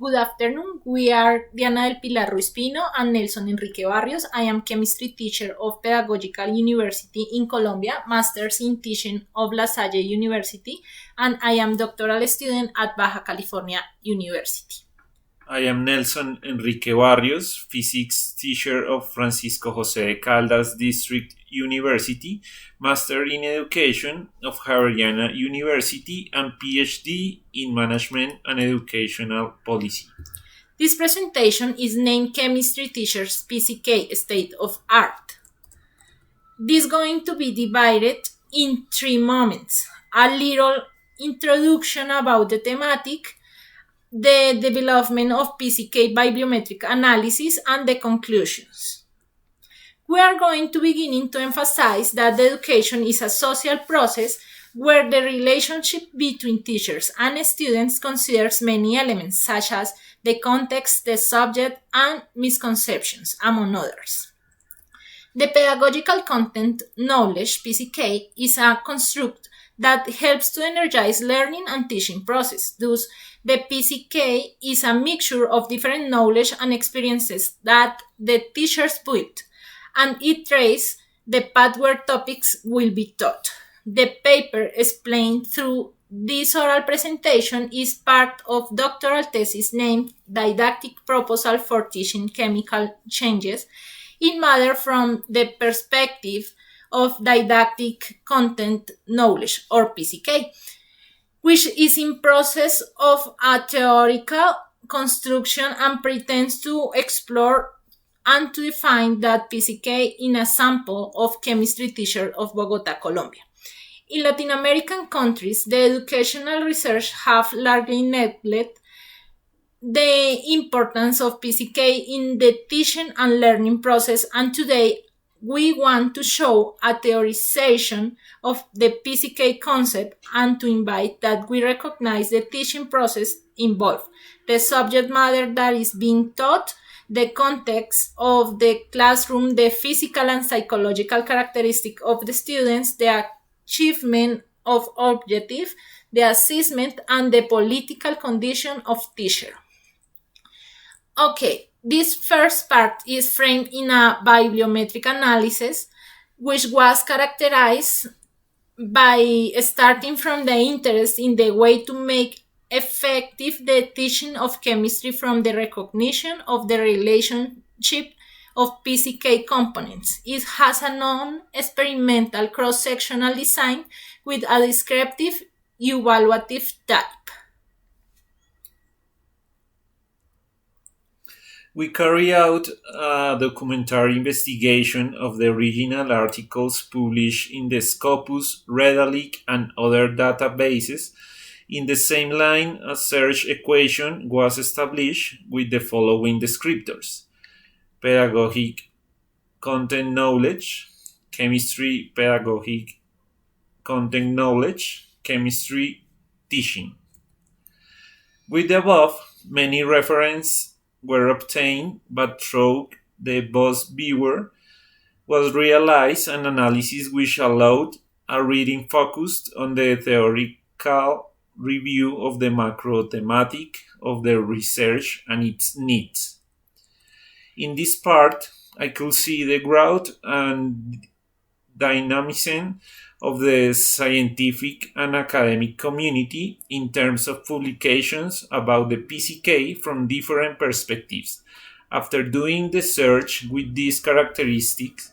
Good afternoon. We are Diana del Pilar Ruiz Pino and Nelson Enrique Barrios. I am chemistry teacher of Pedagogical University in Colombia, Masters in Teaching of La Salle University, and I am doctoral student at Baja California University. I am Nelson Enrique Barrios, physics teacher of Francisco José de Caldas District University, Master in Education of Javeriana University, and PhD in Management and Educational Policy. This presentation is named Chemistry Teachers PCK State of Art. This is going to be divided in 3 moments. A little introduction about the thematic, the development of PCK bibliometric analysis, and the conclusions. We are going to begin to emphasize that the education is a social process where the relationship between teachers and students considers many elements such as the context, the subject, and misconceptions, among others. The pedagogical content knowledge, PCK, is a construct that helps to energize learning and teaching process. Thus, the PCK is a mixture of different knowledge and experiences that the teachers build, and it traces the path where topics will be taught. The paper explained through this oral presentation is part of doctoral thesis named Didactic Proposal for Teaching Chemical Changes in Matter from the Perspective of Didactic Content Knowledge, or PCK, which is in process of a theoretical construction and pretends to explore and to define that PCK in a sample of chemistry teacher of Bogota, Colombia. In Latin American countries, the educational research have largely neglected the importance of PCK in the teaching and learning process, and today we want to show a theorization of the PCK concept and to invite that we recognize the teaching process involved, the subject matter that is being taught, the context of the classroom, the physical and psychological characteristic of the students, the achievement of objective, the assessment, and the political condition of teacher. Okay, this first part is framed in a bibliometric analysis, which was characterized by starting from the interest in the way to make effective the teaching of chemistry from the recognition of the relationship of PCK components. It has a non-experimental cross-sectional design with a descriptive evaluative type. We carry out a documentary investigation of the original articles published in the Scopus, Redalyc, and other databases. In the same line, a search equation was established with the following descriptors: pedagogic content knowledge, chemistry pedagogic content knowledge, chemistry teaching. With the above, many references were obtained, but through the BOS viewer was realized an analysis which allowed a reading focused on the theoretical review of the macro thematic of the research and its needs. In this part, I could see the growth and dynamism of the scientific and academic community in terms of publications about the PCK from different perspectives. After doing the search with these characteristics,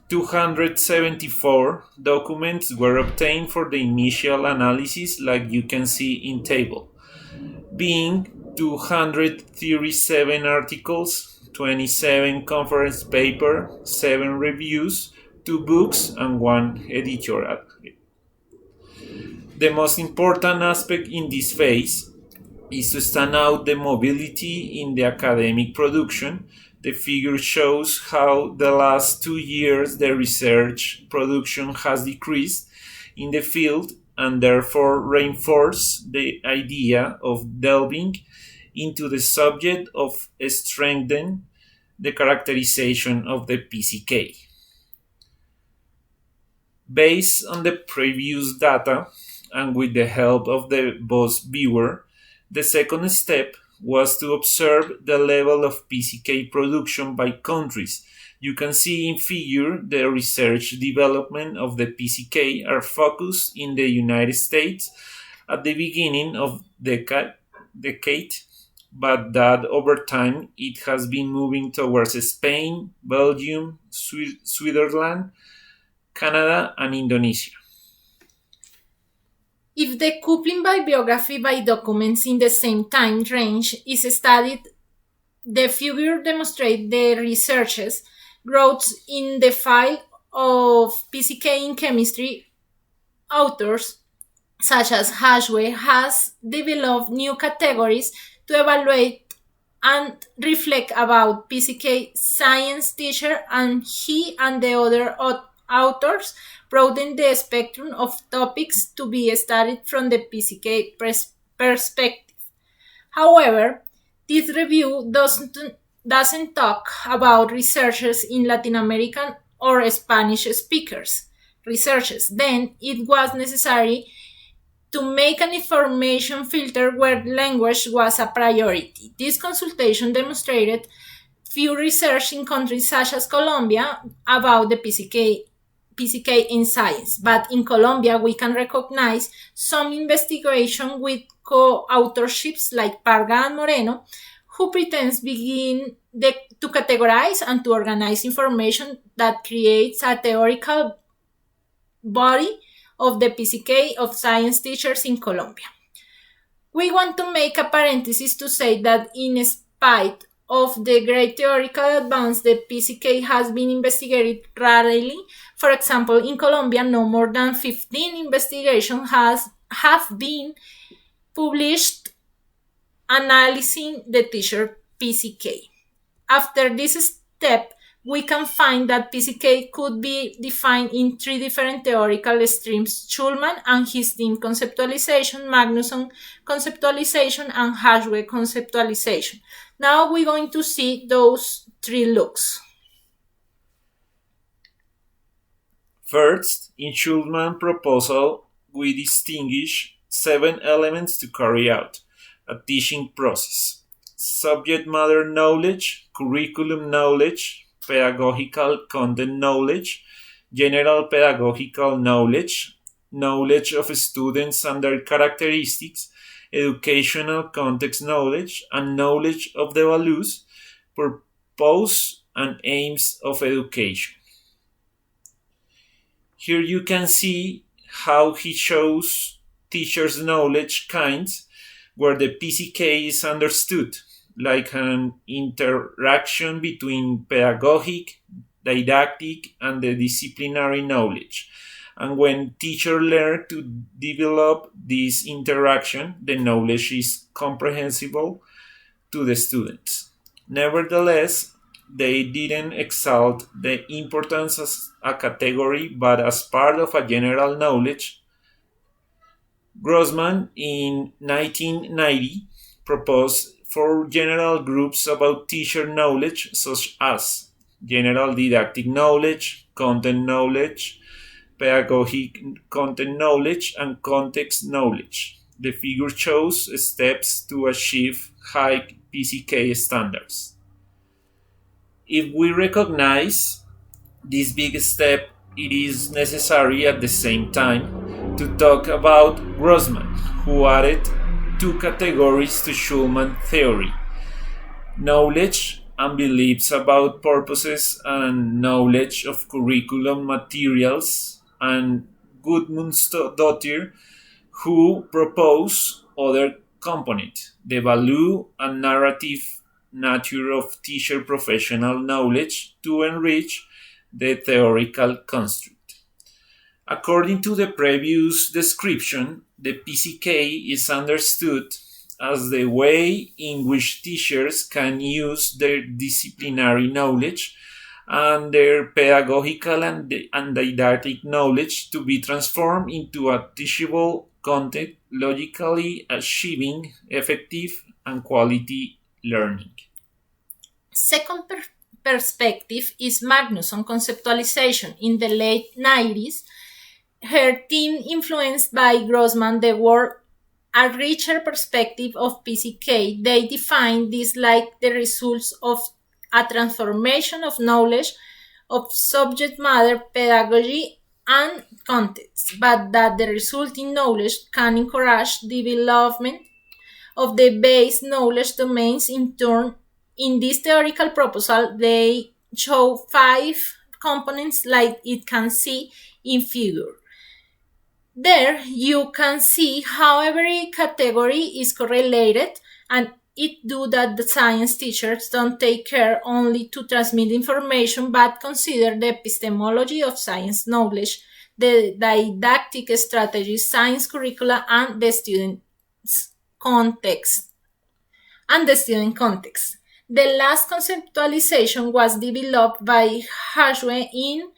274 documents were obtained for the initial analysis, like you can see in table, being 237 articles, 27 conference papers, 7 reviews, 2 books, and 1 editorial. The most important aspect in this phase is to stand out the mobility in the academic production. The figure shows how the last 2 years the research production has decreased in the field, and therefore reinforce the idea of delving into the subject of strengthening the characterization of the PCK. Based on the previous data and with the help of the BOS viewer, the second step was to observe the level of PCK production by countries. You can see in figure the research development of the PCK are focused in the United States at the beginning of decade, but that over time it has been moving towards Spain, Belgium, Switzerland, Canada, and Indonesia. If the coupling bibliography by documents in the same time range is studied, the figure demonstrates the researches growth in the field of PCK in chemistry. Authors such as Hashway has developed new categories to evaluate and reflect about PCK science teacher, and he and the other authors broaden the spectrum of topics to be studied from the PCK perspective. However, this review doesn't talk about researchers in Latin American or Spanish speakers researchers. Then it was necessary to make an information filter where language was a priority. This consultation demonstrated few research in countries such as Colombia about the PCK in science, but in Colombia we can recognize some investigation with co-authorships like Parga and Moreno, who pretends to categorize and to organize information that creates a theoretical body of the PCK of science teachers in Colombia. We want to make a parenthesis to say that in spite of the great theoretical advance, the PCK has been investigated rarely. For example, in Colombia, no more than 15 investigations have been published analyzing the teacher PCK. After this step, we can find that PCK could be defined in three different theoretical streams: Schulman and his team conceptualization, Magnusson conceptualization, and Hashway conceptualization. Now we're going to see those three looks. First, in Schulman's proposal, we distinguish 7 elements to carry out a teaching process: subject matter knowledge, curriculum knowledge, pedagogical content knowledge, general pedagogical knowledge, knowledge of students and their characteristics, educational context knowledge, and knowledge of the values, purpose, and aims of education. Here you can see how he shows teachers' knowledge kinds where the PCK is understood, like an interaction between pedagogic, didactic, and the disciplinary knowledge. And when teachers learn to develop this interaction, the knowledge is comprehensible to the students. Nevertheless, they didn't exalt the importance as a category, but as part of a general knowledge. Grossman in 1990 proposed 4 general groups about teacher knowledge, such as general didactic knowledge, content knowledge, pedagogic content knowledge, and context knowledge. The figure shows steps to achieve high PCK standards. If we recognize this big step, it is necessary at the same time to talk about Grossman, who added 2 categories to Schulman theory: knowledge and beliefs about purposes and knowledge of curriculum materials, and Gudmundsdottir, who proposed other component: the value and narrative nature of teacher professional knowledge to enrich the theoretical construct. According to the previous description, the PCK is understood as the way in which teachers can use their disciplinary knowledge and their pedagogical and didactic knowledge to be transformed into a teachable content, logically achieving effective and quality learning. Second perspective is Magnusson conceptualization. In the late 90s, her team, influenced by Grossman, the work a richer perspective of PCK. They define this like the results of a transformation of knowledge of subject matter, pedagogy, and context, but that the resulting knowledge can encourage development of the base knowledge domains. In turn, in this theoretical proposal, they show five components like it can see in figure. There you can see how every category is correlated, and it do that the science teachers don't take care only to transmit information but consider the epistemology of science knowledge, the didactic strategies, science curricula, and the student's context and the student context. The last conceptualization was developed by Hashwe in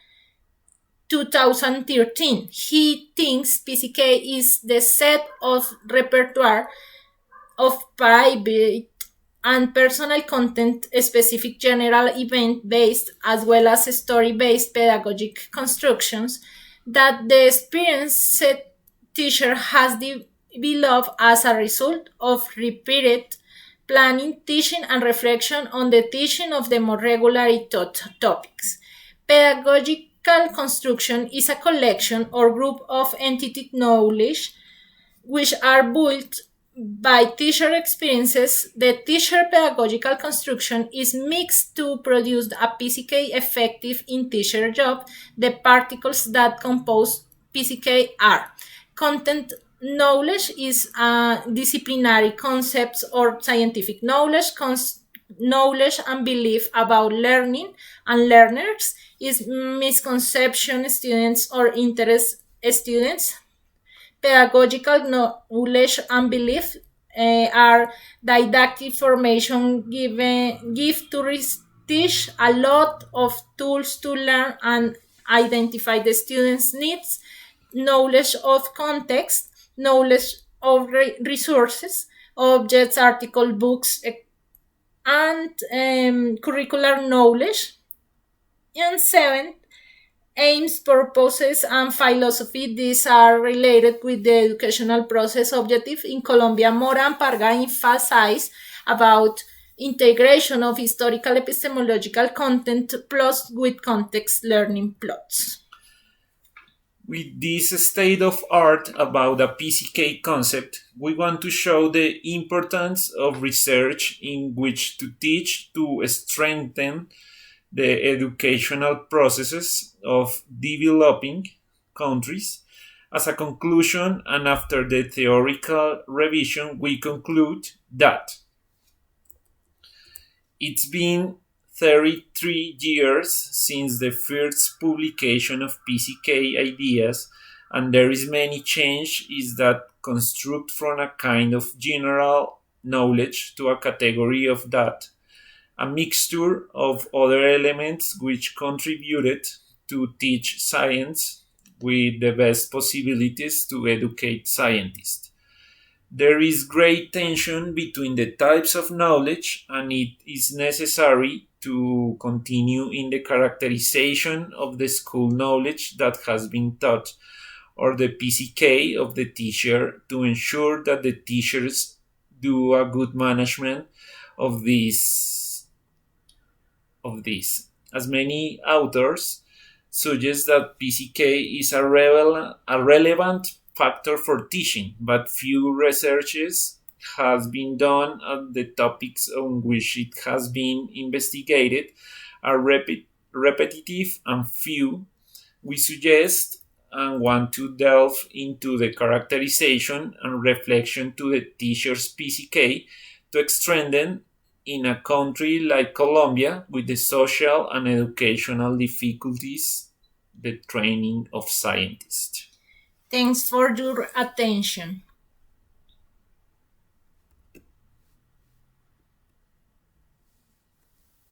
2013. He thinks PCK is the set of repertoire of private and personal content, specific general event based as well as story based pedagogic constructions that the experienced teacher has developed as a result of repeated planning, teaching, and reflection on the teaching of the more regularly taught topics. Pedagogical construction is a collection or group of entity knowledge which are built by teacher experiences. The teacher pedagogical construction is mixed to produce a PCK effective in teacher job. The particles that compose PCK are content knowledge is disciplinary concepts or scientific knowledge, knowledge and belief about learning and learners is misconception students or interest students. Pedagogical knowledge and belief are didactic formation give to teach a lot of tools to learn and identify the students' needs, knowledge of context, knowledge of resources, objects, article, books, and curricular knowledge. And seven, aims, purposes, and philosophy. These are related with the educational process objective. In Colombia, Mora and Parga emphasize about integration of historical epistemological content plus with context learning plots. With this state of art about a PCK concept, we want to show the importance of research in which to teach to strengthen the educational processes of developing countries. As a conclusion, and after the theoretical revision, we conclude that it's been 33 years since the first publication of PCK ideas, and there is many change is that construct from a kind of general knowledge to a category of that, a mixture of other elements which contributed to teach science with the best possibilities to educate scientists. There is great tension between the types of knowledge, and it is necessary to continue in the characterization of the school knowledge that has been taught or the PCK of the teacher to ensure that the teachers do a good management of this. As many authors suggest that PCK is a relevant factor for teaching, but few researches has been done on the topics on which it has been investigated are repetitive and few. We suggest and want to delve into the characterization and reflection to the teacher's PCK to strengthen in a country like Colombia with the social and educational difficulties the training of scientists. Thanks for your attention.